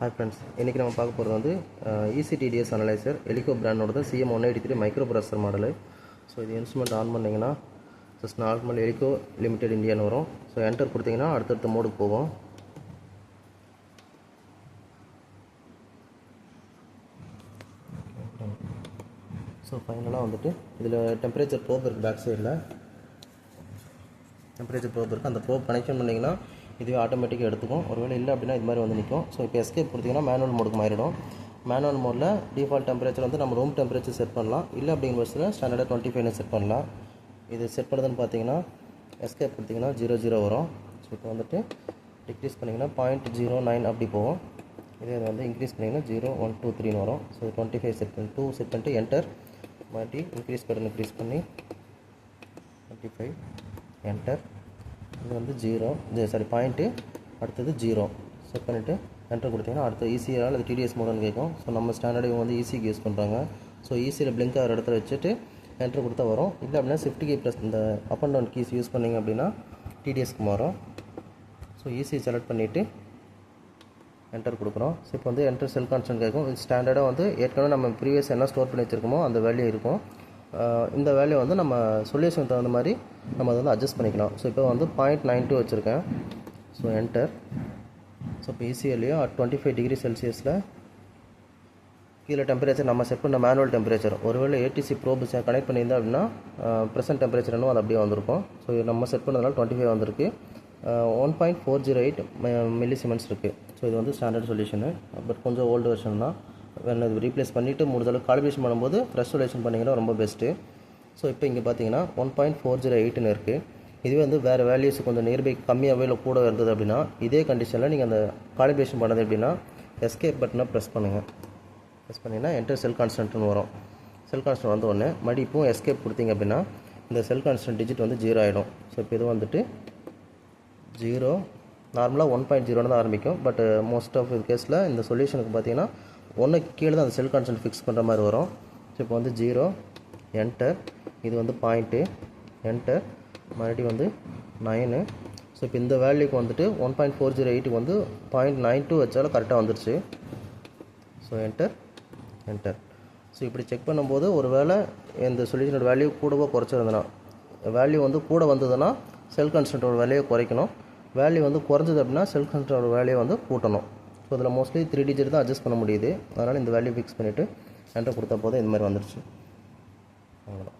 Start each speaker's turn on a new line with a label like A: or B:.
A: Hi friends, இன்றைக்கி நம்ம பார்க்க போகிறது வந்து ECTDS அனலைசர் எலிகோ பிராண்டோட CM183 micro processor model. So இது இன்ஸ்ட்ருமெண்ட் ஆன் பண்ணிங்கன்னா ஜஸ்ட் நார்மல் எலிகோ லிமிடெட் இந்தியான்னு வரும். ஸோ என்டர் கொடுத்தீங்கன்னா அடுத்தடுத்த மோடுக்கு போகும். ஸோ ஃபைனலாக வந்துட்டு இதில் டெம்பரேச்சர் ப்ரோப் இருக்குது. பேக் சைடில் டெம்பரேச்சர் ப்ரோப் இருக்குது. அந்த ப்ரோப் கனெக்ஷன் பண்ணிங்கன்னா இதுவே ஆட்டோமேட்டிக்காக எடுத்துக்கும். ஒருவேளை இல்லை அப்படின்னா இது மாதிரி வந்து நிற்கும். ஸோ இப்போ எஸ்கேப் கொடுத்தீங்கன்னா மேனுவல் மோடுக்கு மாறிடும். மேனுவல் மோடில் டிஃபால்ட் டெம்பரேச்சர் வந்து நம்ம ரூம் டெம்பரேச்சர் செட் பண்ணலாம். இல்லை அப்படிங்கிற பட்சத்தில் ஸ்டாண்டர்டாக 25 செட் பண்ணலாம். இது செட் பண்ணுறதுன்னு பார்த்தீங்கன்னா எஸ்கேப் கொடுத்தீங்கன்னா 00 வரும். ஸோ இப்போ வந்துட்டு டிக்ரீஸ் பண்ணிங்கன்னா 0.09 அப்படி போகும். இதே இது வந்து இன்க்ரீஸ் பண்ணிங்கன்னா 0, 1, 2, 3 வரும். ஸோ 25 செட் பண்ணி 2 செட் பண்ணிட்டு என்டர் மாட்டி இன்க்ரீஸ் பண்ணி 25 என்டர். இது வந்து 0 பாயிண்ட்டு, அடுத்தது 0 செட் பண்ணிவிட்டு என்டர் கொடுத்தீங்கன்னா அடுத்த ஈஸியால் அது TDS மோடுன்னு கேட்கும். ஸோ நம்ம ஸ்டாண்டர்டு இவங்க வந்து ஈஸிக்கு யூஸ் பண்ணுறாங்க. ஸோ ஈஸியில் பிளிங்க் ஆகிற இடத்துல வச்சுட்டு என்டர் கொடுத்தா வரும். இல்லை அப்படின்னா ஷிஃப்ட் கீ ப்ளஸ் இந்த up and down keys use பண்ணிங்க அப்படின்னா TDSக்கு மாறும். ஸோ ஈஸி செலக்ட் பண்ணிவிட்டு என்டர் கொடுக்குறோம். ஸோ இப்போ வந்து என்டர் செல் கான்ஸ்டன்ட் கேட்கும். இது ஸ்டாண்டர்டாக வந்து ஏற்கனவே நம்ம ப்ரீவியஸ் என்ன ஸ்டோர் பண்ணி வச்சுருக்கோமோ அந்த வேல்யூ இருக்கும். இந்த வேல்யூ வந்து நம்ம சொல்யூஷன் தகுந்த மாதிரி நம்ம அதை வந்து அட்ஜஸ்ட் பண்ணிக்கலாம். ஸோ இப்போ வந்து 0.92 வச்சுருக்கேன். So enter. ஸோ இப்போ ஈஸியர்லேயும் 25 டிகிரி செல்சியஸில் கீழே டெம்பரேச்சர் நம்ம செட் பண்ண மேனுவல் டெம்பரேச்சர். ஒருவேளை ATC ப்ரோப் கனெக்ட் பண்ணியிருந்தா அப்படின்னா ப்ரெசென்ட் டெம்பரேச்சர் என்னவோ அது அப்படியே வந்திருக்கும். ஸோ நம்ம செட் பண்ணதுனால 25 வந்திருக்கு. 1.408 மில்லி சிமெண்ட்ஸ் இருக்குது. ஸோ இது வந்து ஸ்டாண்டர்ட் சொல்யூஷனு. பட் கொஞ்சம் ஓல்டு வெர்ஷன் தான். வேறு இது ரீப்ளேஸ் பண்ணிவிட்டு முடிஞ்சளவுக்கு காலிபிரேஷன் பண்ணும்போது ஃப்ரெஷ் சொல்யூஷன் பண்ணிங்கன்னா ரொம்ப பெஸ்ட்டு. ஸோ இப்போ இங்கே பார்த்தீங்கன்னா 1.408ன்னு இருக்குது. இதுவே வந்து வேறு வேல்யூஸ் கொஞ்சம் நியர்பை கம்மியாகவே இல்லை கூட இருந்தது அப்படின்னா இதே கண்டிஷனில் நீங்கள் அந்த காலிபிரேஷன் பண்ணது எப்படின்னா எஸ்கேப் பட்டனை ப்ரெஸ் பண்ணுங்கள். ப்ரெஸ் பண்ணிங்கன்னா என்டர் செல் கான்ஸ்டன்ட்னு வரும். செல் கான்ஸ்டன்ட் வந்த உடனே மறுபடியும் எஸ்கேப் கொடுத்தீங்க அப்படின்னா இந்த செல் கான்ஸ்டன்ட் டிஜிட் வந்து 0 ஆகிடும். ஸோ இப்போ இது வந்துட்டு 0 நார்மலாக 1.0 தான் ஆரம்பிக்கும். பட் மோஸ்ட் ஆஃப் இது கேஸில் இந்த சொல்யூஷனுக்கு பார்த்தீங்கன்னா 1 கீழே தான் அந்த செல் கான்ஸ்டன்ட் ஃபிக்ஸ் பண்ணுற மாதிரி வரும். ஸோ இப்போ வந்து 0 என்டர். இது வந்து பாயிண்ட்டு என்டர். மறுபடியும் வந்து 9. ஸோ இப்போ இந்த வேல்யூக்கு வந்துட்டு 1.408க்கு வந்து 0.92 வச்சாலும் கரெக்டாக வந்துருச்சு. So enter. ஸோ இப்படி செக் பண்ணும்போது ஒரு வேளை இந்த சொல்யூஷனோட வேல்யூ கூடவோ குறைச்சிருந்தனா வேல்யூ வந்து கூட வந்ததுன்னா செல் கான்ஸ்டன்ட்டோட வேல்யூவை குறைக்கணும். வேல்யூ வந்து குறைஞ்சது அப்படின்னா செல் கான்ஸ்டன்ட்டோட வேல்யூவை வந்து கூட்டணும். ஸோ இதில் மோஸ்ட்லி 3 டிஜிட் தான் அட்ஜஸ்ட் பண்ண முடியுது. அதனால் இந்த வேல்யூ ஃபிக்ஸ் பண்ணிவிட்டு என்டர் கொடுத்தா போதும் இந்த மாதிரி வந்துடுச்சு. அவ்வளோதான்.